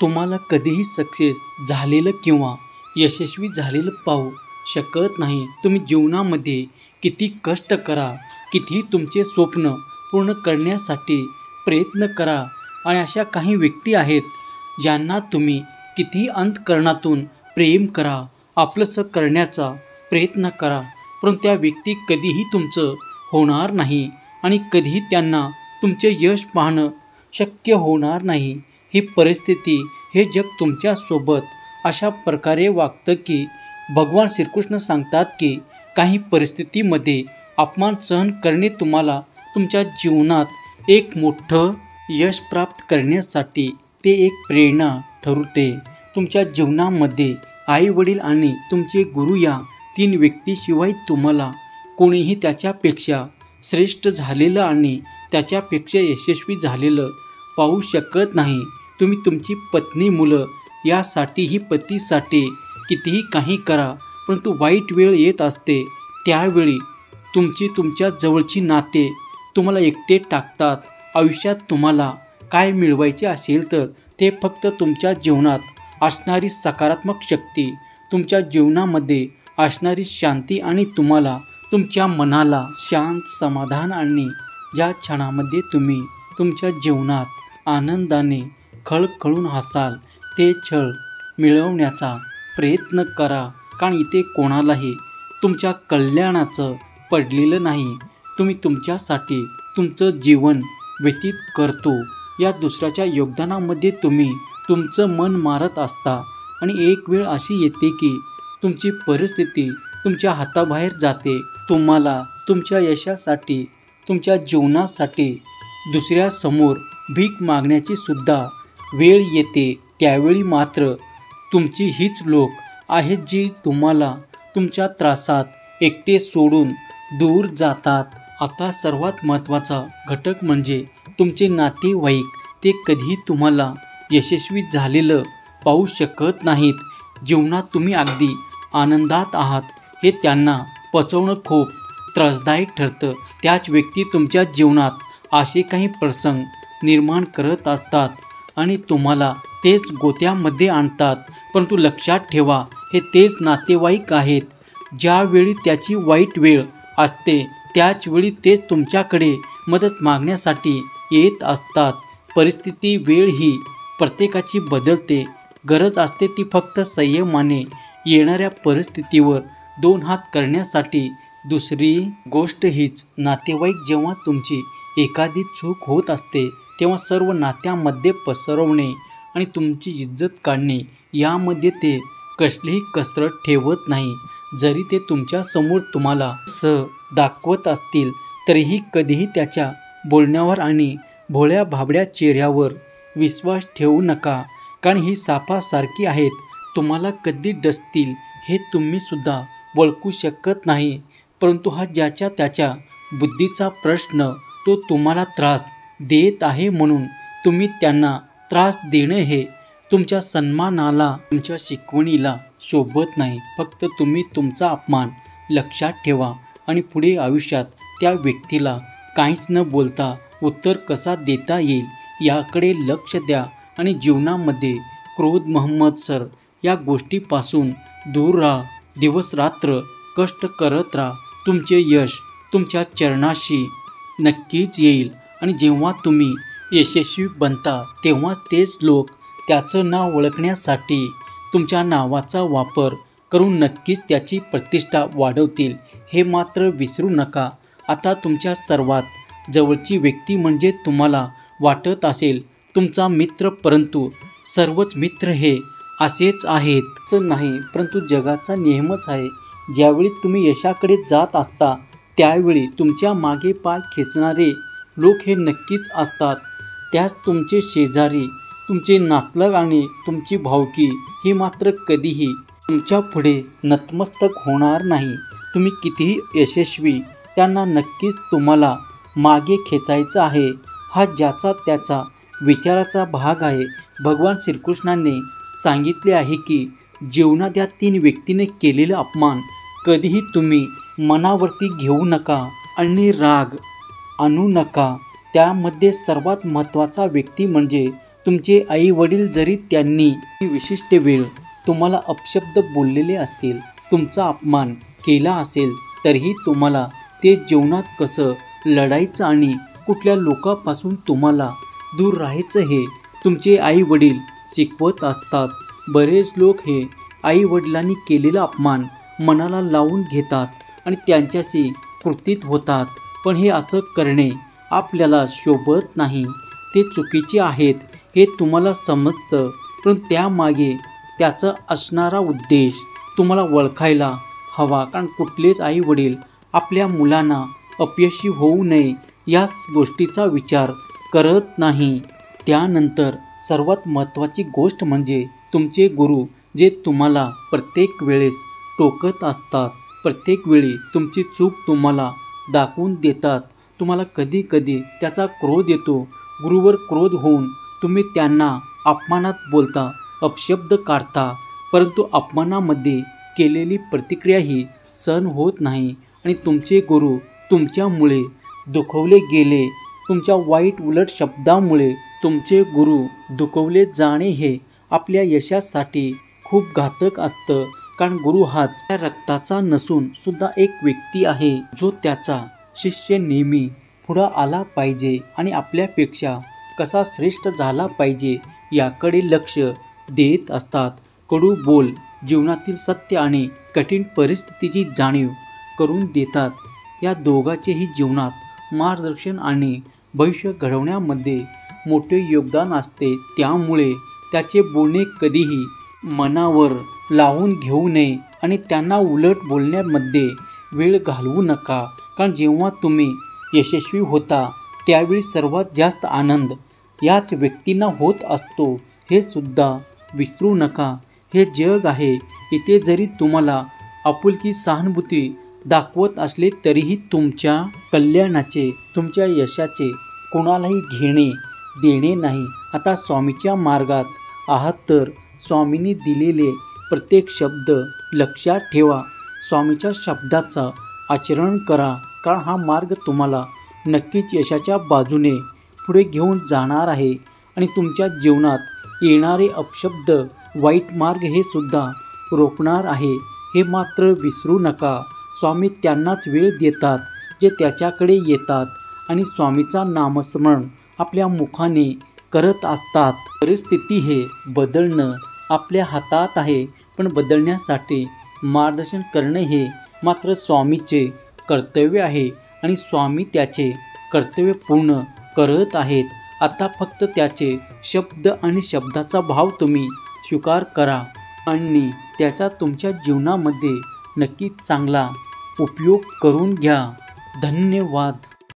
तुम्हाला कधीही सक्सेस झालेलं किंवा यशस्वी झालेलं पाहू शकत नाही. तुम्ही जीवनामध्ये किती कष्ट करा, कितीही तुमचे स्वप्न पूर्ण करण्यासाठी प्रयत्न करा आणि अशा काही व्यक्ती आहेत ज्यांना तुम्ही कितीही अंतःकरणातून प्रेम करा, आपलंसं करण्याचा प्रयत्न करा, परंतु त्या व्यक्ती कधीही तुमचं होणार नाही आणि कधीही त्यांना तुमचे यश पाहणं शक्य होणार नाही. ही परिस्थिती, हे जग तुमच्यासोबत अशा प्रकारे वागतं की भगवान श्रीकृष्ण सांगतात की काही परिस्थितीमध्ये अपमान सहन करणे तुम्हाला तुमच्या जीवनात एक मोठं यश प्राप्त करण्यासाठी ते एक प्रेरणा ठरते. तुमच्या जीवनामध्ये आई वडील आणि तुमचे गुरु या 3 व्यक्तीशिवाय तुम्हाला कोणीही त्याच्यापेक्षा श्रेष्ठ झालेलं आणि त्याच्यापेक्षा यशस्वी झालेलं पाहू शकत नाही. तुम्ही तुमची पत्नी, मुलं यासाठीही पतीसाठी कितीही काही करा, परंतु वाईट वेळ येत असते त्यावेळी तुमच्या जवळची नाते तुम्हाला एकटे टाकतात. आयुष्यात तुम्हाला काय मिळवायचे असेल तर ते फक्त तुमच्या जीवनात असणारी सकारात्मक शक्ती, तुमच्या जीवनामध्ये असणारी शांती आणि तुम्हाला तुमच्या मनाला शांत, समाधान आणि ज्या क्षणामध्ये तुम्ही तुमच्या जीवनात आनंदाने खळखळून हसाल ते क्षण मिळवण्याचा प्रयत्न करा. कारण इथे कोणालाही तुमच्या कल्याणाचं पडलेलं नाही. तुम्ही तुमच्यासाठी तुमचं जीवन व्यतीत करतो. या दुसऱ्याच्या योगदानामध्ये तुम्ही तुमचं मन मारत असता आणि एक वेळ अशी येते की तुमची परिस्थिती तुमच्या हाताबाहेर जाते. तुम्हाला तुमच्या यशासाठी, तुमच्या जीवनासाठी दुसऱ्यासमोर भीक मागण्याची सुद्धा वेळ येते. त्यावेळी मात्र तुमची हीच लोक आहेत जी तुम्हाला तुमच्या त्रासात एकटे सोडून दूर जातात. आता सर्वात महत्त्वाचा घटक म्हणजे तुमचे नातेवाईक. ते कधीही तुम्हाला यशस्वी झालेलं पाहू शकत नाहीत. जीवनात तुम्ही अगदी आनंदात आहात हे त्यांना पचवणं खूप त्रासदायक ठरतं. त्याच व्यक्ती तुमच्या जीवनात असे काही प्रसंग निर्माण करत असतात आणि तुम्हाला तेच गोत्यामध्ये आणतात. परंतु लक्षात ठेवा, हे तेच नातेवाईक आहेत. ज्यावेळी त्याची वाईट वेळ असते त्याचवेळी तेच तुमच्याकडे मदत मागण्यासाठी येत असतात. परिस्थिती, वेळ ही प्रत्येकाची बदलते. गरज असते ती फक्त संयमाने येणाऱ्या परिस्थितीवर 2 हात करण्यासाठी. दुसरी गोष्ट हीच, नातेवाईक जेव्हा तुमची एखादी चूक होत असते तेव्हा सर्व नात्यामध्ये पसरवणे आणि तुमची इज्जत काढणे यामध्ये ते कसलीही कसरत ठेवत नाही. जरी ते तुमच्यासमोर तुम्हाला दाखवत असतील तरीही कधीही त्याच्या बोलण्यावर आणि भोळ्या भाबड्या चेहऱ्यावर विश्वास ठेवू नका. कारण ही सापासारखी आहेत, तुम्हाला कधी डसतील हे तुम्ही सुद्धा ओळखू शकत नाही. परंतु हा ज्याच्या त्याच्या बुद्धीचा प्रश्न. तो तुम्हाला त्रास देत आहे म्हणून तुम्ही त्यांना त्रास देणं हे तुमच्या सन्मानाला, तुमच्या शिकवणीला शोभत नाही. फक्त तुम्ही तुमचा अपमान लक्षात ठेवा आणि पुढे आयुष्यात त्या व्यक्तीला काहीच न बोलता उत्तर कसा देता येईल याकडे लक्ष द्या आणि जीवनामध्ये क्रोध, मत्सर या गोष्टीपासून दूर राहा. दिवस रात्र कष्ट करत राहा. तुमचे यश तुमच्या चरणाशी नक्कीच येईल आणि जेव्हा तुम्ही यशस्वी बनता तेव्हाच तेच लोक त्याचं नाव ओळखण्यासाठी तुमच्या नावाचा वापर करून नक्कीच त्याची प्रतिष्ठा वाढवतील. हे मात्र विसरू नका. आता तुमच्या सर्वात जवळची व्यक्ती म्हणजे तुम्हाला वाटत असेल तुमचा मित्र, परंतु सर्वच मित्र हे असेच आहेत असं नाही. परंतु जगाचा नियमच आहे, ज्यावेळी तुम्ही यशाकडे जात असता त्यावेळी तुमच्या मागे पाय खेचणारे लोक हे नक्कीच असतात. त्यास तुमचे शेजारी, तुमचे नातलग आणि तुमची भावकी ही मात्र कधीही तुमच्या पुढे नतमस्तक होणार नाही. तुम्ही कितीही यशस्वी, त्यांना नक्कीच तुम्हाला मागे खेचायचं आहे. हा ज्याचा त्याचा विचाराचा भाग आहे. भगवान श्रीकृष्णाने सांगितले आहे की जीवनात या 3 व्यक्तीने केलेला अपमान कधीही तुम्ही मनावरती घेऊ नका आणि राग आणू नका. त्यामध्ये सर्वात महत्त्वाचा व्यक्ती म्हणजे तुमचे आई वडील जरी त्यांनी विशिष्ट वेळ तुम्हाला अपशब्द बोललेले असतील, तुमचा अपमान केला असेल, तरीही तुम्हाला ते जीवनात कसं लढायचं आणि कुठल्या लोकांपासून तुम्हाला दूर राहायचं हे तुमचे आई वडील शिकवत असतात. बरेच लोक हे आई वडिलांनी केलेला अपमान मनाला लावून घेतात आणि त्यांच्याशी कृतीत होतात. पण हे असं करणे आपल्याला शोभत नाही. ते चुकीचे आहेत हे तुम्हाला समजतं, पण त्यामागे त्याचा असणारा उद्देश तुम्हाला ओळखायला हवा. कारण कुठलेच आई वडील आपल्या मुलांना अपयशी होऊ नये या गोष्टीचा विचार करत नाही. त्यानंतर सर्वात महत्त्वाची गोष्ट म्हणजे तुमचे गुरु, जे तुम्हाला प्रत्येक वेळेस टोकत असतात, प्रत्येक वेळी तुमची चूक तुम्हाला दाखवून देतात. तुम्हाला कधी कधी त्याचा क्रोध येतो. गुरुवर क्रोध होऊन तुम्ही त्यांना अपमानात बोलता, अपशब्द काढता, परंतु अपमानामध्ये केलेली प्रतिक्रिया ही सहन होत नाही आणि तुमचे गुरु तुमच्यामुळे दुखवले गेले. तुमच्या वाईट उलट शब्दामुळे तुमचे गुरु दुखवले जाणे हे आपल्या यशासाठी खूप घातक असतं. कारण गुरु हाच त्या रक्ताचा नसून सुद्धा एक व्यक्ती आहे, जो त्याचा शिष्य नेहमी पुढं आला पाहिजे आणि आपल्यापेक्षा कसा श्रेष्ठ झाला पाहिजे याकडे लक्ष देत असतात. कडू बोल जीवनातील सत्य आणि कठीण परिस्थितीची जाणीव करून देतात. या दोघांचेही जीवनात मार्गदर्शन आणि भविष्य घडवण्यामध्ये मोठे योगदान असते. त्यामुळे त्याचे बोलणे कधीही मनावर लावून घेऊ नये आणि त्यांना उलट बोलण्यामध्ये वेळ घालवू नका. कारण जेव्हा तुम्ही यशस्वी होता त्यावेळी सर्वात जास्त आनंद याच व्यक्तींना होत असतो, हे सुद्धा विसरू नका. हे जग आहे, इथे जरी तुम्हाला आपुलकी सहानुभूती दाखवत असले तरीही तुमच्या कल्याणाचे, तुमच्या यशाचे कोणालाही घेणे देणे नाही. आता स्वामीच्या मार्गात आहात तर स्वामींनी दिलेले प्रत्येक शब्द लक्षात ठेवा. स्वामीच्या शब्दाचा आचरण करा, कारण हा मार्ग तुम्हाला नक्कीच यशाच्या बाजूने पुढे घेऊन जाणार आहे. आणि तुमच्या जीवनात येणारे अपशब्द, वाईट मार्ग हे सुद्धा रोखणार आहे, हे मात्र विसरू नका. स्वामी त्यांनाच वेळ देतात जे त्याच्याकडे येतात आणि स्वामीचा नामस्मरण आपल्या मुखाने करत असतात. परिस्थिती हे बदलणं आपल्या हातात आहे, पण बदलण्यासाठी मार्गदर्शन करणे हे मात्र स्वामीचे कर्तव्य आहे आणि स्वामी त्याचे कर्तव्य पूर्ण करत आहेत. आता फक्त त्याचे शब्द आणि शब्दाचा भाव तुम्ही स्वीकार करा आणि त्याचा तुमच्या जीवनामध्ये नक्कीच चांगला उपयोग करून घ्या. धन्यवाद.